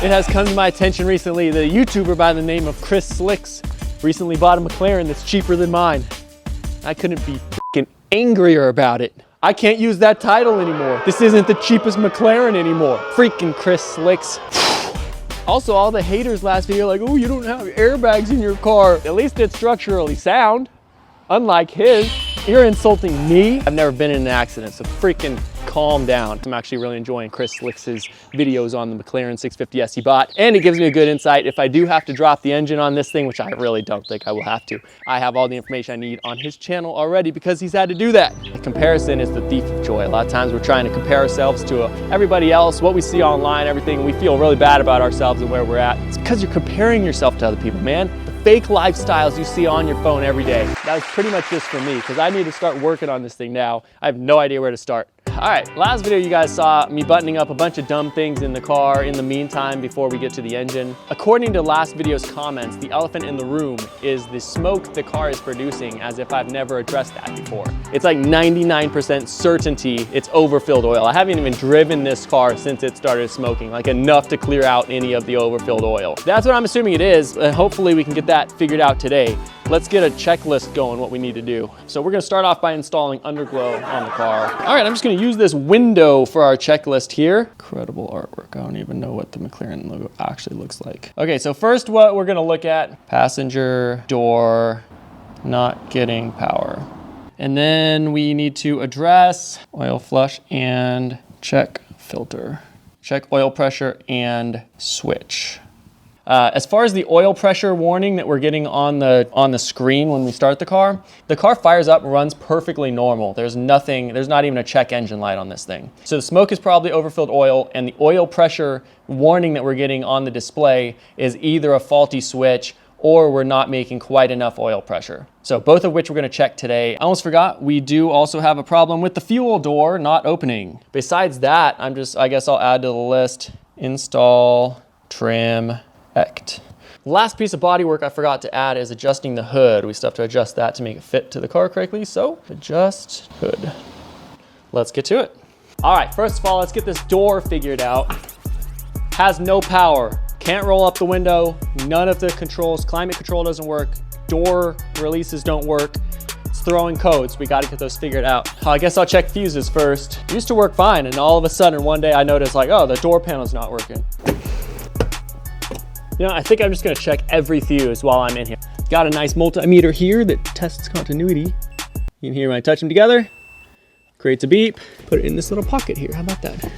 It has come to my attention recently that a YouTuber by the name of Chris Slicks recently bought a McLaren that's cheaper than mine. I couldn't be freaking angrier about it. I can't use that title anymore. This isn't the cheapest McLaren anymore. Freaking Chris Slicks. Also, all the haters last video like, oh, you don't have airbags in your car. At least it's structurally sound, unlike his. You're insulting me? I've never been in an accident, so freaking calm down. I'm actually really enjoying Chris Slicks' videos on the McLaren 650S he bought, and it gives me a good insight if I do have to drop the engine on this thing, which I really don't think I will have to. I have all the information I need on his channel already because he's had to do that. The comparison is the thief of joy. A lot of times we're trying to compare ourselves to everybody else, what we see online, everything, and we feel really bad about ourselves and where we're at. It's because you're comparing yourself to other people, man. Fake lifestyles you see on your phone every day. That was pretty much this for me because I need to start working on this thing now. I have no idea where to start. All right, last video you guys saw me buttoning up a bunch of dumb things in the car in the meantime before we get to the engine. According to last video's comments, the elephant in the room is the smoke the car is producing, as if I've never addressed that before. It's like 99% certainty it's overfilled oil. I haven't even driven this car since it started smoking, like enough to clear out any of the overfilled oil. That's what I'm assuming it is, and hopefully we can get that figured out today. Let's get a checklist going, what we need to do. So we're gonna start off by installing underglow on the car. All right, I'm just gonna use this window for our checklist here. Incredible artwork. I don't even know what the McLaren logo actually looks like. Okay, so first what we're gonna look at, passenger door not getting power. And then we need to address oil flush and check filter. Check oil pressure and switch. As far as the oil pressure warning that we're getting on the screen when we start the car fires up and runs perfectly normal. There's not even a check engine light on this thing. So the smoke is probably overfilled oil, and the oil pressure warning that we're getting on the display is either a faulty switch or we're not making quite enough oil pressure. So both of which we're gonna check today. I almost forgot, we do also have a problem with the fuel door not opening. Besides that, I guess I'll add to the list, install, trim, ect. The last piece of body work I forgot to add is adjusting the hood. We still have to adjust that to make it fit to the car correctly, so adjust hood. Let's get to it. All right, first of all, let's get this door figured out. Has no power, can't roll up the window, none of the controls, climate control doesn't work, door releases don't work. It's throwing codes, we gotta get those figured out. I guess I'll check fuses first. It used to work fine, and all of a sudden one day I noticed like, oh, the door panel's not working. You know, I think I'm just gonna check every fuse while I'm in here. Got a nice multimeter here that tests continuity. You can hear when I touch them together, creates a beep. Put it in this little pocket here, how about that?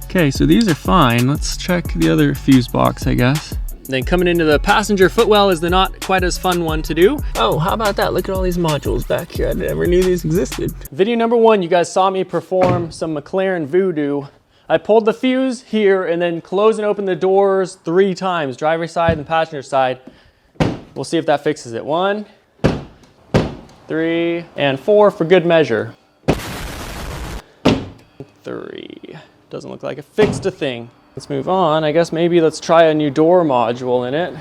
Okay, so these are fine. Let's check the other fuse box, I guess. Then coming into the passenger footwell is the not quite as fun one to do. Oh, how about that? Look at all these modules back here. I never knew these existed. Video number one, you guys saw me perform some McLaren voodoo. I pulled the fuse here and then closed and opened the doors 3 times, driver's side and passenger side. We'll see if that fixes it. 1, 3, and 4 for good measure. 3. Doesn't look like it fixed a thing. Let's move on. I guess maybe let's try a new door module in it.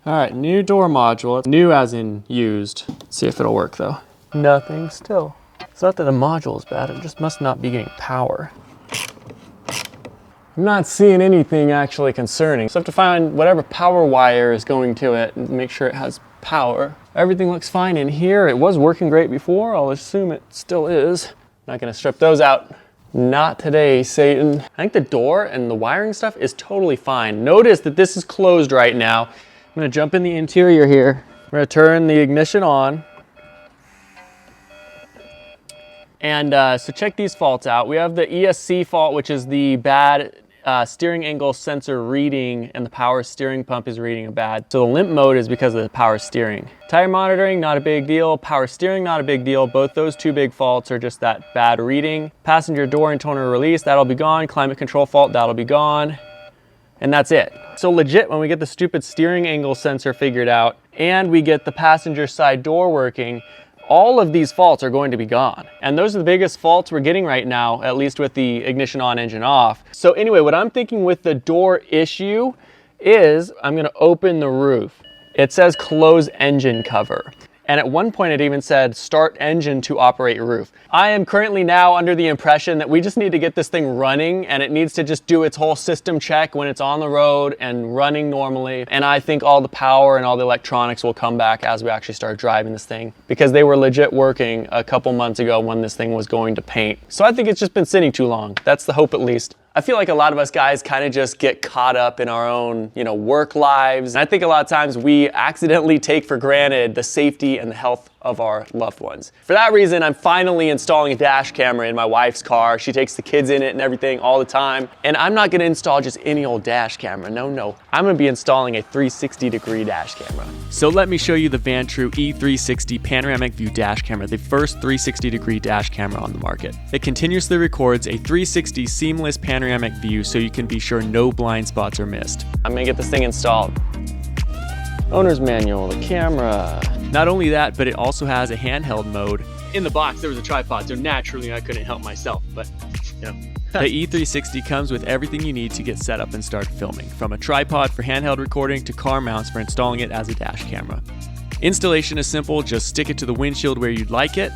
All right, new door module. New as in used. Let's see if it'll work though. Nothing still. It's not that the module is bad, it just must not be getting power. I'm not seeing anything actually concerning. So I have to find whatever power wire is going to it and make sure it has power. Everything looks fine in here. It was working great before. I'll assume it still is. Not gonna strip those out. Not today, Satan. I think the door and the wiring stuff is totally fine. Notice that this is closed right now. I'm gonna jump in the interior here. I'm gonna turn the ignition on. And so check these faults out. We have the ESC fault, which is the bad steering angle sensor reading, and the power steering pump is reading a bad. So the limp mode is because of the power steering. Tire monitoring, not a big deal. Power steering, not a big deal. Both those 2 big faults are just that bad reading. Passenger door and toner release, that'll be gone. Climate control fault, that'll be gone. And that's it. So legit, when we get the stupid steering angle sensor figured out and we get the passenger side door working, all of these faults are going to be gone. And those are the biggest faults we're getting right now, at least with the ignition on, engine off. So anyway, what I'm thinking with the door issue is I'm gonna open the roof. It says close engine cover. And at one point it even said, start engine to operate roof. I am currently now under the impression that we just need to get this thing running, and it needs to just do its whole system check when it's on the road and running normally. And I think all the power and all the electronics will come back as we actually start driving this thing, because they were legit working a couple months ago when this thing was going to paint. So I think it's just been sitting too long. That's the hope, at least. I feel like a lot of us guys kind of just get caught up in our own, work lives. And I think a lot of times we accidentally take for granted the safety and the health of our loved ones. For that reason, I'm finally installing a dash camera in my wife's car. She takes the kids in it and everything all the time. And I'm not gonna install just any old dash camera. No. I'm gonna be installing a 360-degree dash camera. So let me show you the Vantrue E360 Panoramic View dash camera, the first 360-degree dash camera on the market. It continuously records a 360 seamless panoramic view so you can be sure no blind spots are missed. I'm gonna get this thing installed. Owner's manual, the camera. Not only that, but it also has a handheld mode. In the box, there was a tripod, so naturally I couldn't help myself, but The E360 comes with everything you need to get set up and start filming, from a tripod for handheld recording to car mounts for installing it as a dash camera. Installation is simple, just stick it to the windshield where you'd like it,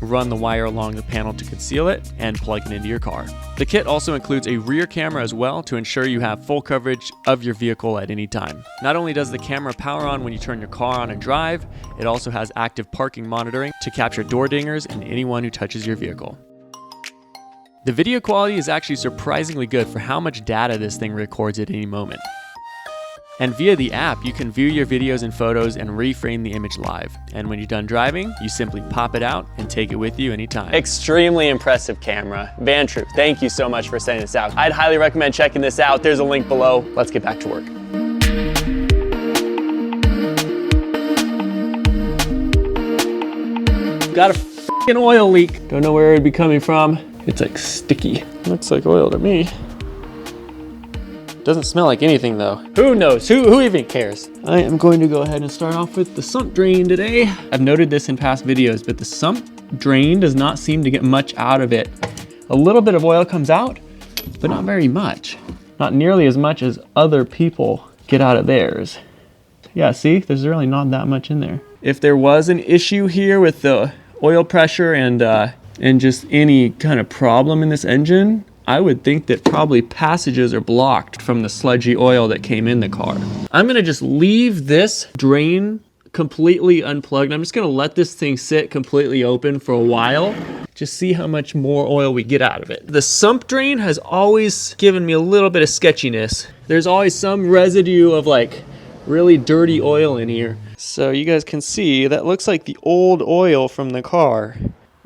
run the wire along the panel to conceal it, and plug it into your car. The kit also includes a rear camera as well to ensure you have full coverage of your vehicle at any time. Not only does the camera power on when you turn your car on and drive, it also has active parking monitoring to capture door dingers and anyone who touches your vehicle. The video quality is actually surprisingly good for how much data this thing records at any moment. And via the app, you can view your videos and photos and reframe the image live. And when you're done driving, you simply pop it out and take it with you anytime. Extremely impressive camera. Vantrue, thank you so much for sending this out. I'd highly recommend checking this out. There's a link below. Let's get back to work. Got a f***ing oil leak. Don't know where it'd be coming from. It's like sticky. Looks like oil to me. Doesn't smell like anything though. Who knows? Who even cares? I am going to go ahead and start off with the sump drain today. I've noted this in past videos, but the sump drain does not seem to get much out of it. A little bit of oil comes out, but not very much. Not nearly as much as other people get out of theirs. Yeah, see, there's really not that much in there. If there was an issue here with the oil pressure and just any kind of problem in this engine, I would think that probably passages are blocked from the sludgy oil that came in the car. I'm gonna just leave this drain completely unplugged. I'm just gonna let this thing sit completely open for a while, just see how much more oil we get out of it. The sump drain has always given me a little bit of sketchiness. There's always some residue of like really dirty oil in here. So you guys can see that looks like the old oil from the car.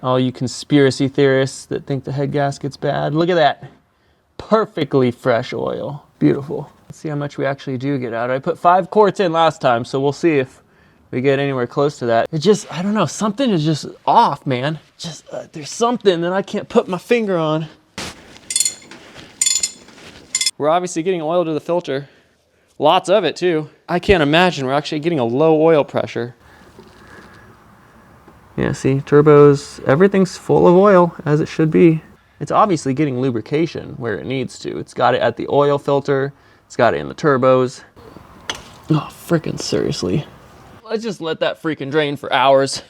All you conspiracy theorists that think the head gasket's bad, look at that. Perfectly fresh oil. Beautiful. Let's see how much we actually do get out. I put 5 quarts in last time, so we'll see if we get anywhere close to that. It just, I don't know, something is just off, man. Just, there's something that I can't put my finger on. We're obviously getting oil to the filter. Lots of it too. I can't imagine we're actually getting a low oil pressure. Yeah, see, turbos, everything's full of oil, as it should be. It's obviously getting lubrication where it needs to. It's got it at the oil filter, it's got it in the turbos. Oh, freaking seriously. Let's just let that freaking drain for hours.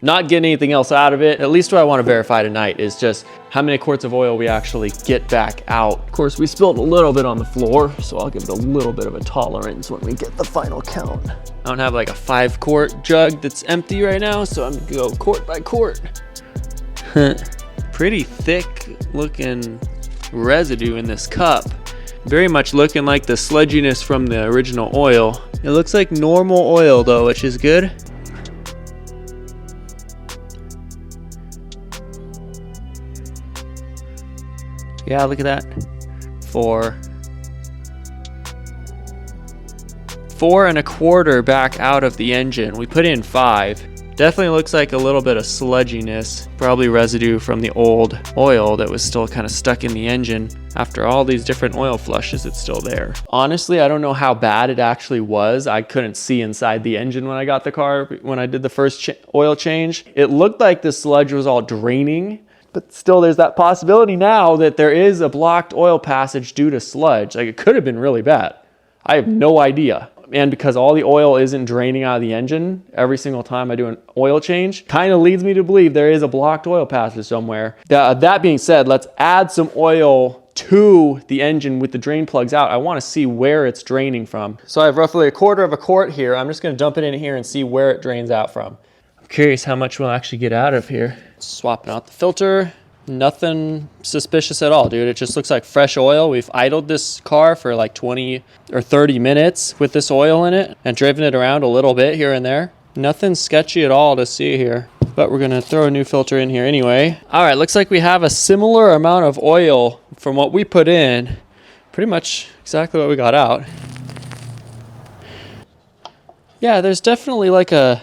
Not getting anything else out of it. At least what I want to verify tonight is just how many quarts of oil we actually get back out. Of course, we spilled a little bit on the floor, so I'll give it a little bit of a tolerance when we get the final count. I don't have like a 5-quart jug that's empty right now, so I'm gonna go quart by quart. Pretty thick looking residue in this cup. Very much looking like the sludginess from the original oil. It looks like normal oil though, which is good. Yeah, look at that. 4 1/4 back out of the engine. We put in 5. Definitely looks like a little bit of sludginess, probably residue from the old oil that was still kind of stuck in the engine. After all these different oil flushes, it's still there. Honestly, I don't know how bad it actually was. I couldn't see inside the engine when I got the car, when I did the first oil change. It looked like the sludge was all draining, but still there's that possibility now that there is a blocked oil passage due to sludge. Like, it could have been really bad. I have no idea. And because all the oil isn't draining out of the engine every single time I do an oil change, kind of leads me to believe there is a blocked oil passage somewhere. That being said, let's add some oil to the engine with the drain plugs out. I want to see where it's draining from. So I have roughly 1/4 of a quart here. I'm just going to dump it in here and see where it drains out from. I'm curious how much we'll actually get out of here. Swapping out the filter. Nothing suspicious at all, dude. It just looks like fresh oil. We've idled this car for like 20 or 30 minutes with this oil in it and driven it around a little bit here and there. Nothing sketchy at all to see here, but we're gonna throw a new filter in here anyway. All right, looks like we have a similar amount of oil from what we put in. Pretty much exactly what we got out. Yeah, there's definitely like a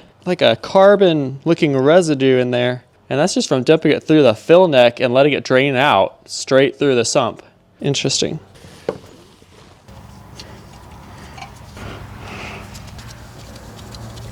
carbon looking residue in there. And that's just from dumping it through the fill neck and letting it drain out straight through the sump. Interesting.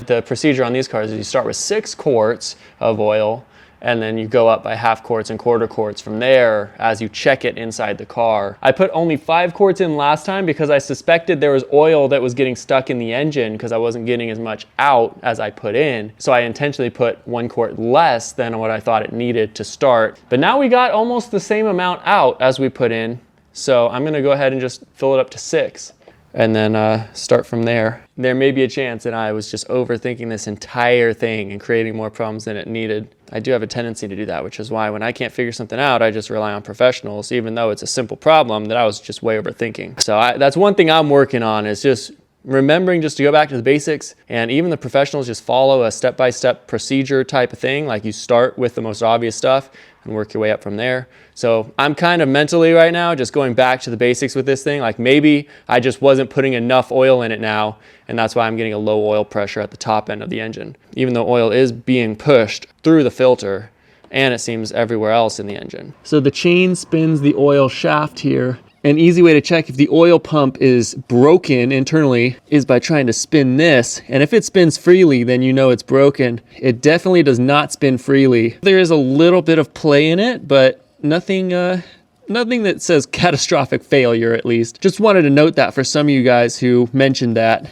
The procedure on these cars is you start with 6 quarts of oil, and then you go up by 1/2 quarts and 1/4 quarts from there as you check it inside the car. I put only 5 quarts in last time because I suspected there was oil that was getting stuck in the engine because I wasn't getting as much out as I put in. So I intentionally put 1 quart less than what I thought it needed to start. But now we got almost the same amount out as we put in. So I'm gonna go ahead and just fill it up to 6. And then start from there. There may be a chance that I was just overthinking this entire thing and creating more problems than it needed. I do have a tendency to do that, which is why when I can't figure something out, I just rely on professionals, even though it's a simple problem that I was just way overthinking. So that's one thing I'm working on, is just remembering just to go back to the basics, and even the professionals just follow a step-by-step procedure type of thing. Like you start with the most obvious stuff and work your way up from there. So I'm kind of mentally right now just going back to the basics with this thing. Like maybe I just wasn't putting enough oil in it now, and that's why I'm getting a low oil pressure at the top end of the engine, even though oil is being pushed through the filter and it seems everywhere else in the engine. So the chain spins the oil shaft here. An easy way to check if the oil pump is broken internally is by trying to spin this. And if it spins freely, then you know it's broken. It definitely does not spin freely. There is a little bit of play in it, but nothing that says catastrophic failure, at least. Just wanted to note that for some of you guys who mentioned that.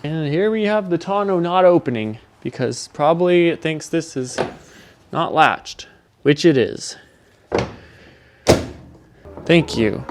And here we have the tonneau not opening, because probably it thinks this is not latched, which it is. Thank you.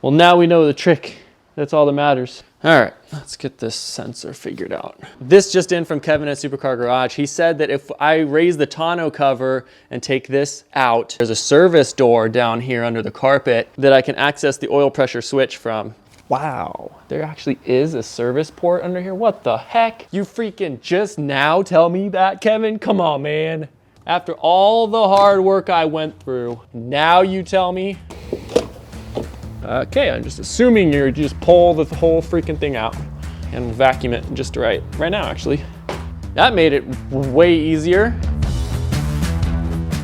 Well, now we know the trick. That's all that matters. All right, let's get this sensor figured out. This just in from Kevin at Supercar Garage. He said that if I raise the tonneau cover and take this out, there's a service door down here under the carpet that I can access the oil pressure switch from. Wow, there actually is a service port under here? What the heck? You freaking just now tell me that, Kevin? Come on, man. After all the hard work I went through, now you tell me? Okay, I'm just assuming you just pull the whole freaking thing out and vacuum it just right now, actually. That made it way easier.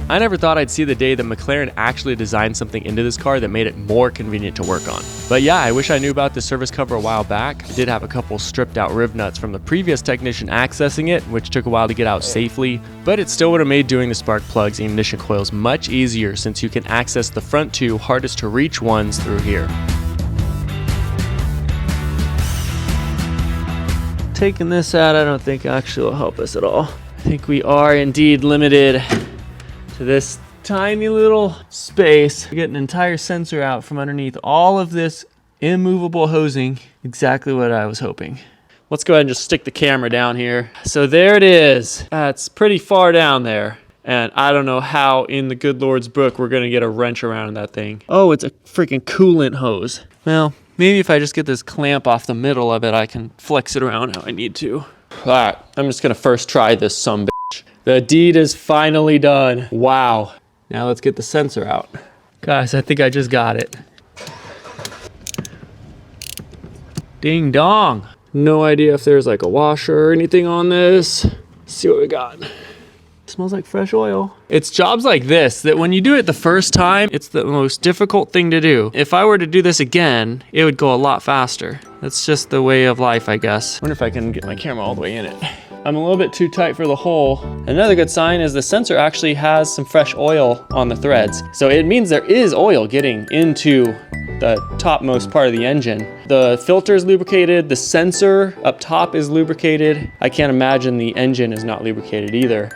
I never thought I'd see the day that McLaren actually designed something into this car that made it more convenient to work on. But yeah, I wish I knew about this service cover a while back. I did have a couple stripped out rib nuts from the previous technician accessing it, which took a while to get out safely, but it still would have made doing the spark plugs and ignition coils much easier since you can access the front 2 hardest to reach ones through here. Taking this out, I don't think actually will help us at all. I think we are indeed limited to this tiny little space. We get an entire sensor out from underneath all of this immovable hosing. Exactly what I was hoping. Let's go ahead and just stick the camera down here. So there it is. It's pretty far down there. And I don't know how in the good Lord's book we're gonna get a wrench around that thing. Oh, it's a freaking coolant hose. Well, maybe if I just get this clamp off the middle of it, I can flex it around how I need to. All right, I'm just gonna first try this sumbitch. The deed is finally done. Wow. Now let's get the sensor out. Guys, I think I just got it. Ding dong. No idea if there's like a washer or anything on this. Let's see what we got. Smells like fresh oil. It's jobs like this that when you do it the first time, it's the most difficult thing to do. If I were to do this again, it would go a lot faster. That's just the way of life, I guess. I wonder if I can get my camera all the way in it. I'm a little bit too tight for the hole. Another good sign is the sensor actually has some fresh oil on the threads. So it means there is oil getting into the topmost part of the engine. The filter is lubricated, the sensor up top is lubricated. I can't imagine the engine is not lubricated either.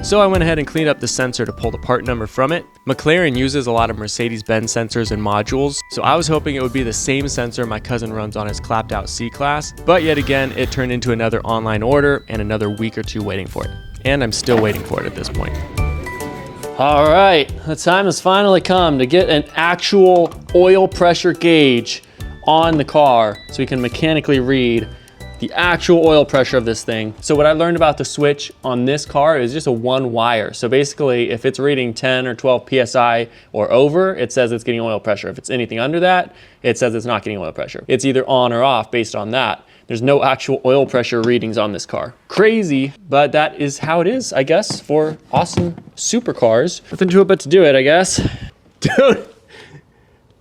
So I went ahead and cleaned up the sensor to pull the part number from it. McLaren uses a lot of Mercedes-Benz sensors and modules, so I was hoping it would be the same sensor my cousin runs on his clapped out C-Class, but yet again, it turned into another online order and another week or two waiting for it. And I'm still waiting for it at this point. All right, the time has finally come to get an actual oil pressure gauge on the car so we can mechanically read the actual oil pressure of this thing. So what I learned about the switch on this car is just a one wire. So basically, if it's reading 10 or 12 PSI or over, it says it's getting oil pressure. If it's anything under that, it says it's not getting oil pressure. It's either on or off based on that. There's no actual oil pressure readings on this car. Crazy, but that is how it is, I guess, for awesome supercars. Nothing to it but to do it, I guess. Dude,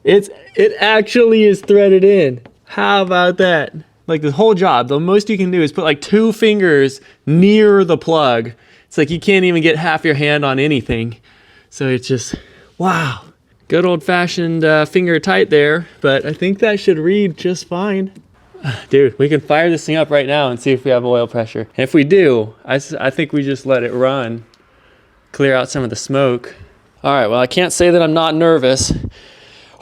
it actually is threaded in. How about that? Like the whole job, the most you can do is put like 2 fingers near the plug. It's like you can't even get half your hand on anything. So it's just, wow. Good old fashioned finger tight there, but I think that should read just fine. Dude, we can fire this thing up right now and see if we have oil pressure. And if we do, I think we just let it run, clear out some of the smoke. All right, well, I can't say that I'm not nervous.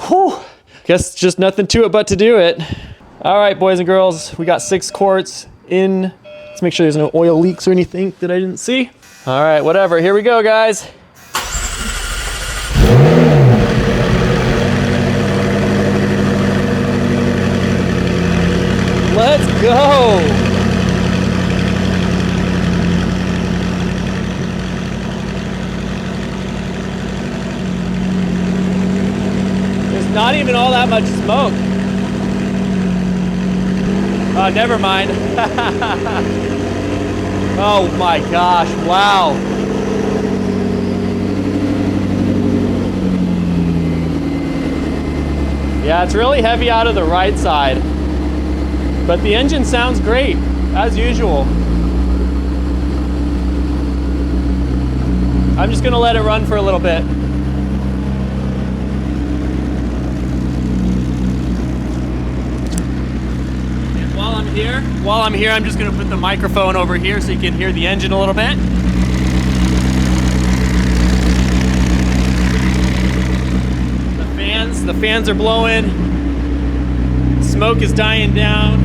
Whew, guess just nothing to it but to do it. All right, boys and girls, we got 6 quarts in. Let's make sure there's no oil leaks or anything that I didn't see. All right, whatever, here we go, guys. Let's go. There's not even all that much smoke. Oh, never mind. Oh my gosh, wow. Yeah, it's really heavy out of the right side, but the engine sounds great, as usual. I'm just gonna let it run for a little bit. While I'm here, I'm just gonna put the microphone over here so you can hear the engine a little bit. The fans are blowing. Smoke is dying down.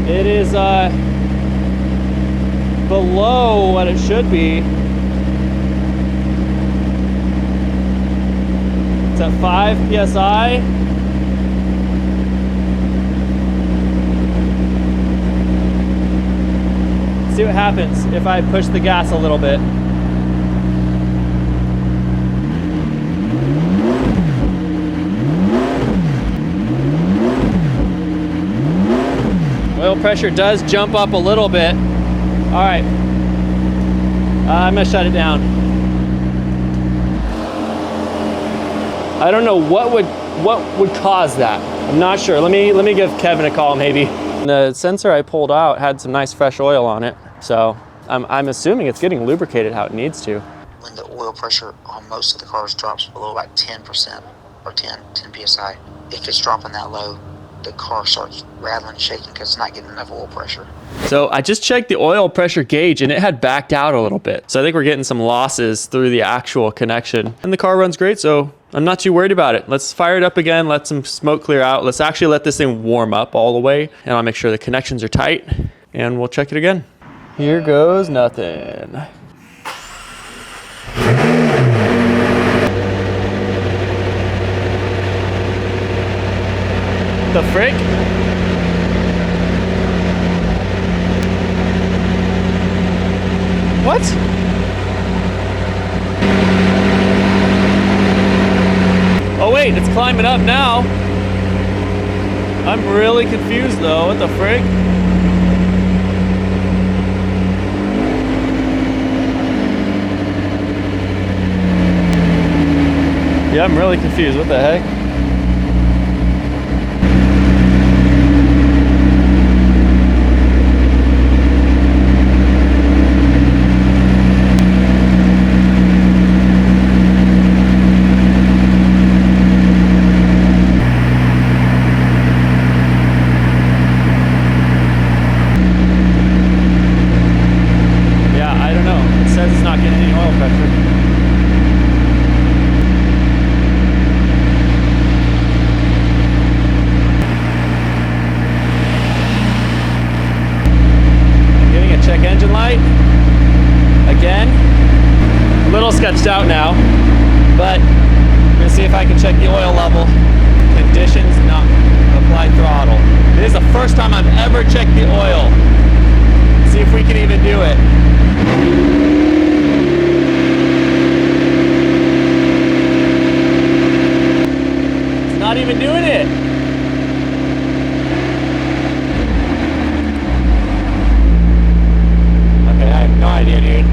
It is below what it should be. It's at 5 PSI. See what happens if I push the gas a little bit. Oil pressure does jump up a little bit. All right, I'm gonna shut it down. I don't know what would cause that. I'm not sure. Let me give Kevin a call maybe. The sensor I pulled out had some nice fresh oil on it, so I'm assuming it's getting lubricated how it needs to. When the oil pressure on most of the cars drops below about 10% or 10 PSI, if it's dropping that low, the car starts rattling and shaking because it's not getting enough oil pressure. So I just checked the oil pressure gauge and it had backed out a little bit. So I think we're getting some losses through the actual connection. And the car runs great, so I'm not too worried about it. Let's fire it up again, let some smoke clear out. Let's actually let this thing warm up all the way, and I'll make sure the connections are tight, and we'll check it again. Here goes nothing. The frick? What? Oh wait, it's climbing up now. I'm really confused though, what the frick? Yeah, I'm really confused, what the heck? says it's not getting any oil pressure. Getting a check engine light. Again, a little sketched out now, but I'm gonna see if I can check the oil level. Conditions not apply throttle. It is the first time I've ever checked the oil. See if we can even do it. It's not even doing it. Okay, I have no idea, dude.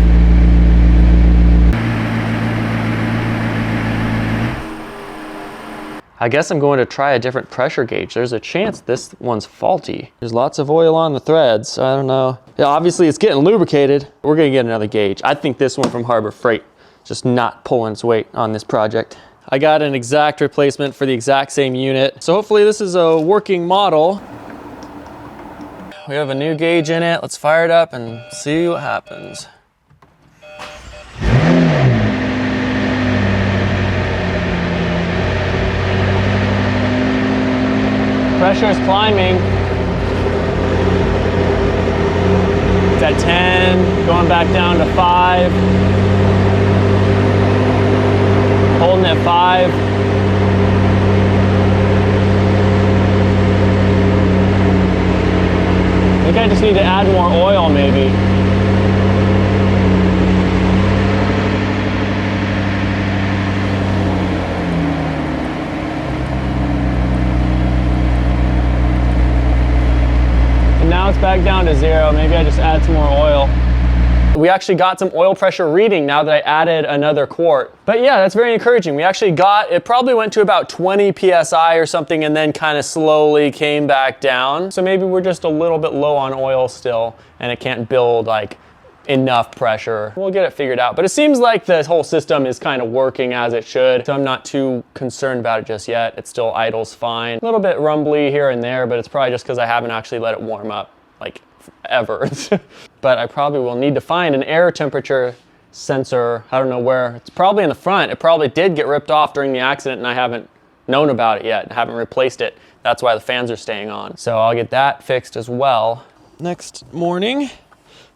I guess I'm going to try a different pressure gauge. There's a chance this one's faulty. There's lots of oil on the threads, so I don't know. Yeah, obviously it's getting lubricated. We're gonna get another gauge. I think this one from Harbor Freight just not pulling its weight on this project. I got an exact replacement for the exact same unit. So hopefully this is a working model. We have a new gauge in it. Let's fire it up and see what happens. Pressure is climbing. It's at 10, going back down to 5. Holding at 5. I think I just need to add more oil maybe. Now it's back down to 0. Maybe I just add some more oil. We actually got some oil pressure reading now that I added another quart. But yeah, that's very encouraging. We actually got, it probably went to about 20 PSI or something and then kind of slowly came back down. So maybe we're just a little bit low on oil still and it can't build like enough pressure. We'll get it figured out. But it seems like the whole system is kind of working as it should. So I'm not too concerned about it just yet. It still idles fine. A little bit rumbly here and there, but it's probably just because I haven't actually let it warm up like ever. But I probably will need to find an air temperature sensor. I don't know where. It's probably in the front. It probably did get ripped off during the accident and I haven't known about it yet. I haven't replaced it. That's why the fans are staying on. So I'll get that fixed as well. Next morning,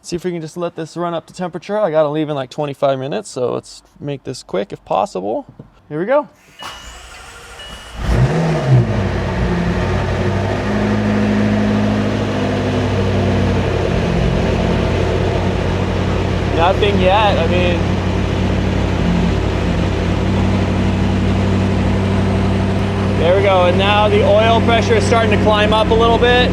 see if we can just let this run up to temperature. I gotta leave in like 25 minutes, so let's make this quick if possible. Here we go. Nothing yet, I mean. There we go, and now the oil pressure is starting to climb up a little bit.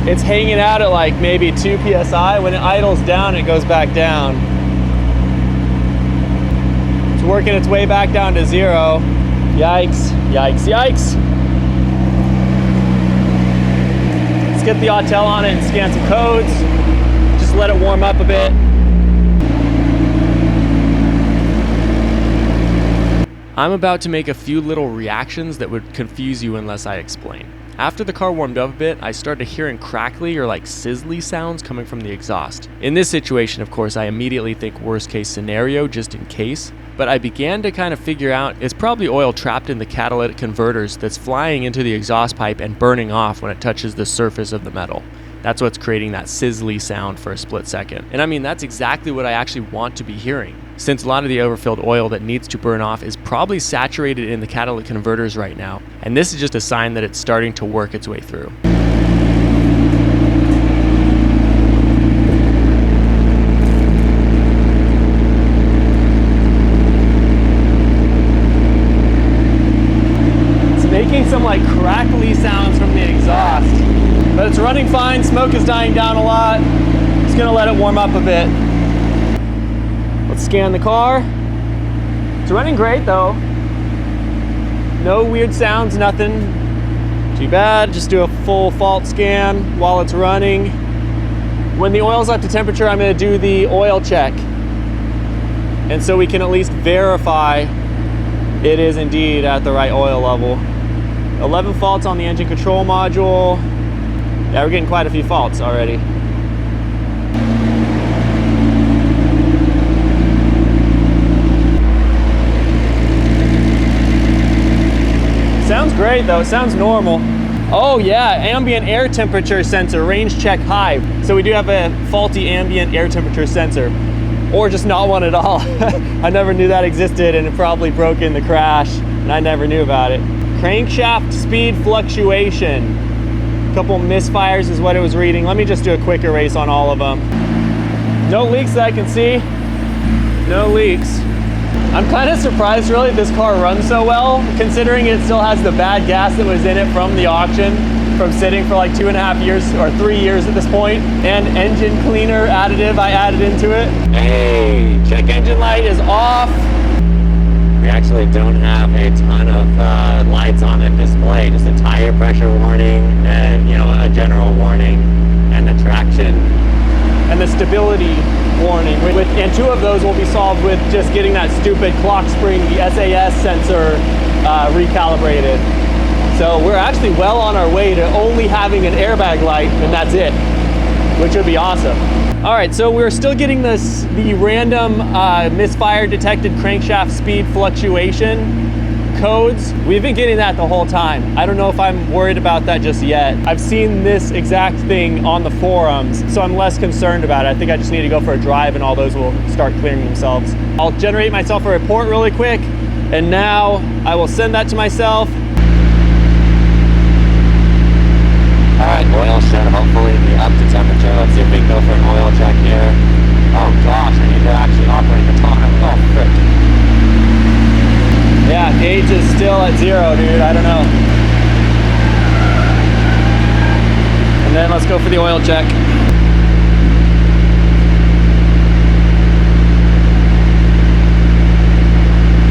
It's hanging out at like maybe 2 PSI. When it idles down, it goes back down. It's working its way back down to 0. Yikes, yikes, yikes. Let's get the Autel on it and scan some codes. Just let it warm up a bit. I'm about to make a few little reactions that would confuse you unless I explain. After the car warmed up a bit, I started hearing crackly or like sizzly sounds coming from the exhaust. In this situation, of course, I immediately think worst case scenario just in case, but I began to kind of figure out it's probably oil trapped in the catalytic converters that's flying into the exhaust pipe and burning off when it touches the surface of the metal. That's what's creating that sizzly sound for a split second. And I mean, that's exactly what I actually want to be hearing, since a lot of the overfilled oil that needs to burn off is probably saturated in the catalytic converters right now. And this is just a sign that it's starting to work its way through. It's making some like crackly sounds from the exhaust. But it's running fine, smoke is dying down a lot. Just gonna let it warm up a bit. Let's scan the car. It's running great though. No weird sounds, nothing too bad. Just do a full fault scan while it's running. When the oil's up to temperature, I'm gonna do the oil check. And so we can at least verify it is indeed at the right oil level. 11 faults on the engine control module. Yeah, we're getting quite a few faults already. Sounds great though, it sounds normal. Oh yeah, ambient air temperature sensor, range check high. So we do have a faulty ambient air temperature sensor, or just not one at all. I never knew that existed, and it probably broke in the crash and I never knew about it. Crankshaft speed fluctuation. A couple misfires is what it was reading. Let me just do a quick erase on all of them. No leaks that I can see. No leaks. I'm kind of surprised really this car runs so well, considering it still has the bad gas that was in it from the auction, from sitting for like 2.5 years or 3 years at this point, and engine cleaner additive I added into it. Hey, check engine light is off. We actually don't have a ton of lights on the display, just a tire pressure warning and, you know, a general warning, and the traction and the stability warning. And 2 of those will be solved with just getting that stupid clock spring, the SAS sensor, recalibrated. So we're actually well on our way to only having an airbag light, and that's it, which would be awesome. All right, so we're still getting the random misfire detected crankshaft speed fluctuation codes. We've been getting that the whole time. I don't know if I'm worried about that just yet. I've seen this exact thing on the forums, so I'm less concerned about it. I think I just need to go for a drive and all those will start clearing themselves. I'll generate myself a report really quick, and now I will send that to myself. All right, oil should hopefully be up to temperature. Let's see if we can go for an oil check here. Oh gosh, I need to actually operate the tonneau. Oh frick. Yeah, gauge is still at 0, dude. I don't know. And then let's go for the oil check.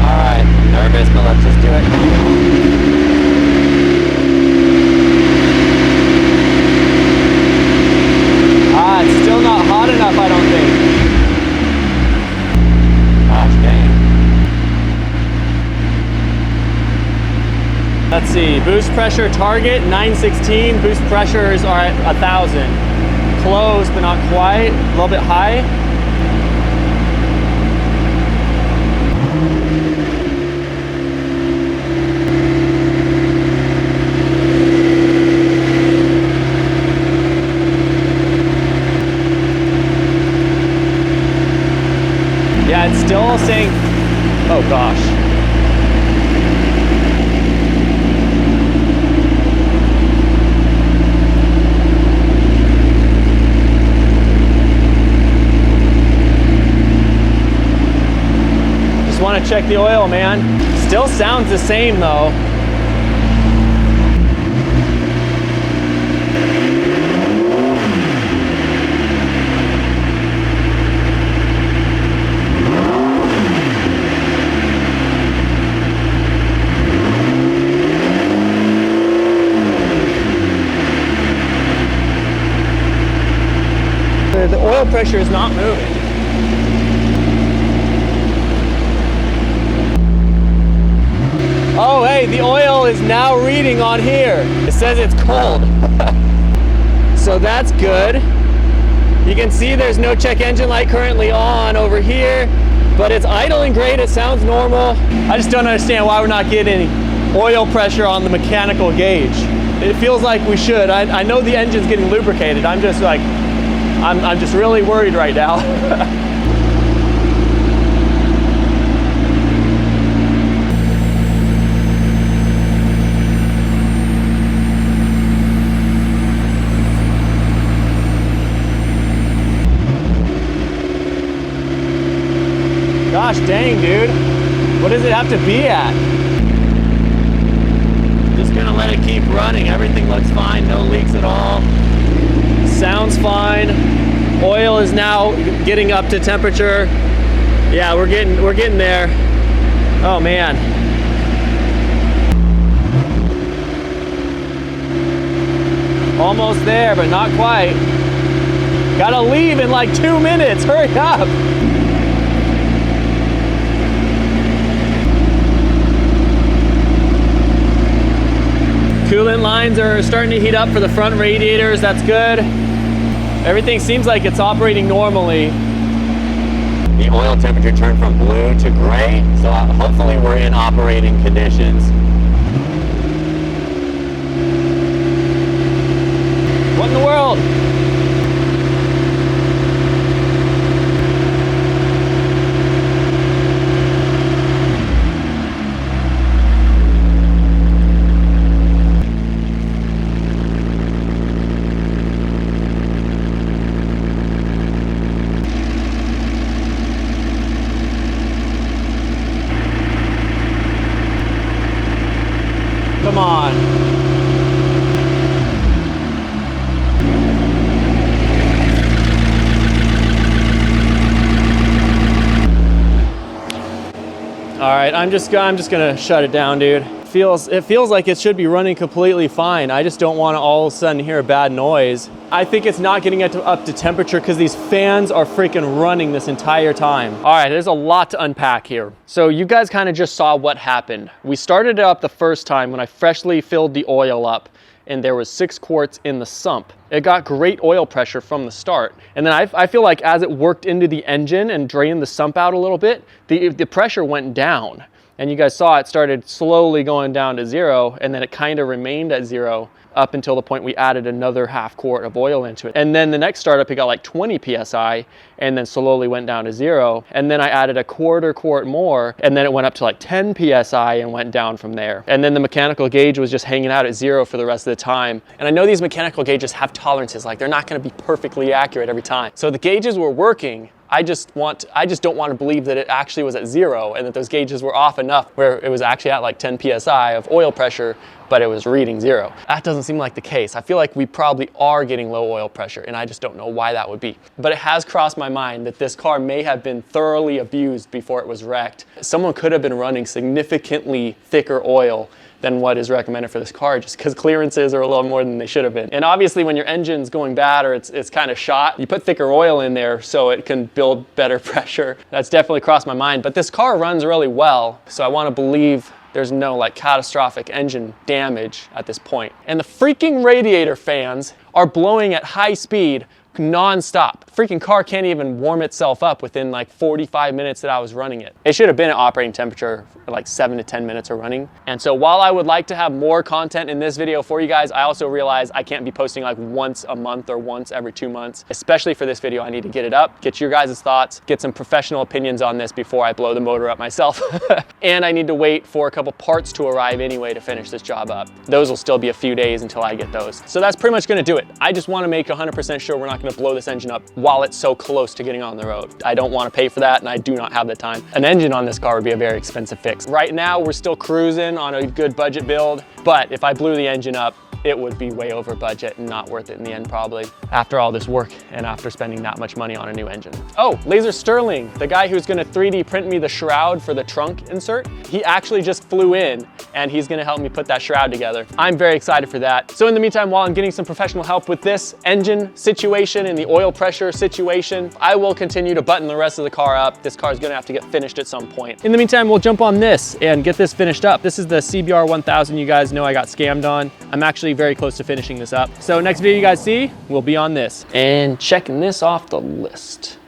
All right, I'm nervous, but let's just do it. It's still not hot enough, I don't think. Gosh dang. Let's see, boost pressure target 916, boost pressures are at 1,000. Close, but not quite, a little bit high. Yeah, it's still saying, oh gosh. Just want to check the oil, man. Still sounds the same though. The oil pressure is not moving. Oh, hey, the oil is now reading on here. It says it's cold. So that's good. You can see there's no check engine light currently on over here, but it's idling great. It sounds normal. I just don't understand why we're not getting any oil pressure on the mechanical gauge. It feels like we should. I know the engine's getting lubricated. I'm just like, I'm just really worried right now. Gosh dang, dude. What does it have to be at? Just gonna let it keep running. Everything looks fine, no leaks at all. Sounds fine. Oil is now getting up to temperature. Yeah, we're getting there. Oh man. Almost there, but not quite. Gotta leave in like 2 minutes, hurry up. Coolant lines are starting to heat up for the front radiators, that's good. Everything seems like it's operating normally. The oil temperature turned from blue to gray, so hopefully we're in operating conditions. What in the world? Come on. All right, I'm just gonna shut it down, dude. It feels like it should be running completely fine. I just don't want to all of a sudden hear a bad noise. I think it's not getting it up to temperature because these fans are freaking running this entire time. All right, there's a lot to unpack here. So you guys kind of just saw what happened. We started it up the first time when I freshly filled the oil up, and there was 6 quarts in the sump. It got great oil pressure from the start. And then I feel like as it worked into the engine and drained the sump out a little bit, the pressure went down. And you guys saw it started slowly going down to 0, and then it kind of remained at 0 up until the point we added another half quart of oil into it. And then the next startup, it got like 20 PSI and then slowly went down to 0. And then I added a quarter quart more, and then it went up to like 10 PSI and went down from there. And then the mechanical gauge was just hanging out at 0 for the rest of the time. And I know these mechanical gauges have tolerances, like they're not gonna be perfectly accurate every time. So the gauges were working. I just don't want to believe that it actually was at 0 and that those gauges were off enough where it was actually at like 10 PSI of oil pressure, but it was reading 0. That doesn't seem like the case. I feel like we probably are getting low oil pressure, and I just don't know why that would be. But it has crossed my mind that this car may have been thoroughly abused before it was wrecked. Someone could have been running significantly thicker oil than what is recommended for this car, just because clearances are a little more than they should have been. And obviously when your engine's going bad or it's kind of shot, you put thicker oil in there so it can build better pressure. That's definitely crossed my mind, but this car runs really well, so I want to believe there's no like catastrophic engine damage at this point. And the freaking radiator fans are blowing at high speed non-stop. Freaking car can't even warm itself up within like 45 minutes that I was running it. It should have been at operating temperature for like 7 to 10 minutes of running. And so while I would like to have more content in this video for you guys, I also realize I can't be posting like once a month or once every 2 months. Especially for this video, I need to get it up, get your guys' thoughts, get some professional opinions on this before I blow the motor up myself. And I need to wait for a couple parts to arrive anyway to finish this job up. Those will still be a few days until I get those. So that's pretty much gonna do it. I just wanna make 100% sure we're not gonna blow this engine up while it's so close to getting on the road. I don't want to pay for that, and I do not have the time. An engine on this car would be a very expensive fix. Right now, we're still cruising on a good budget build, but if I blew the engine up, it would be way over budget and not worth it in the end probably, after all this work and after spending that much money on a new engine. Oh, Laser Sterling, the guy who's gonna 3D print me the shroud for the trunk insert, he actually just flew in and he's gonna help me put that shroud together. I'm very excited for that. So in the meantime, while I'm getting some professional help with this engine situation and the oil pressure situation, I will continue to button the rest of the car up. This car is gonna have to get finished at some point. In the meantime, we'll jump on this and get this finished up. This is the CBR 1000 you guys know I got scammed on. I'm actually very close to finishing this up. So next video you guys see will be on this. And checking this off the list.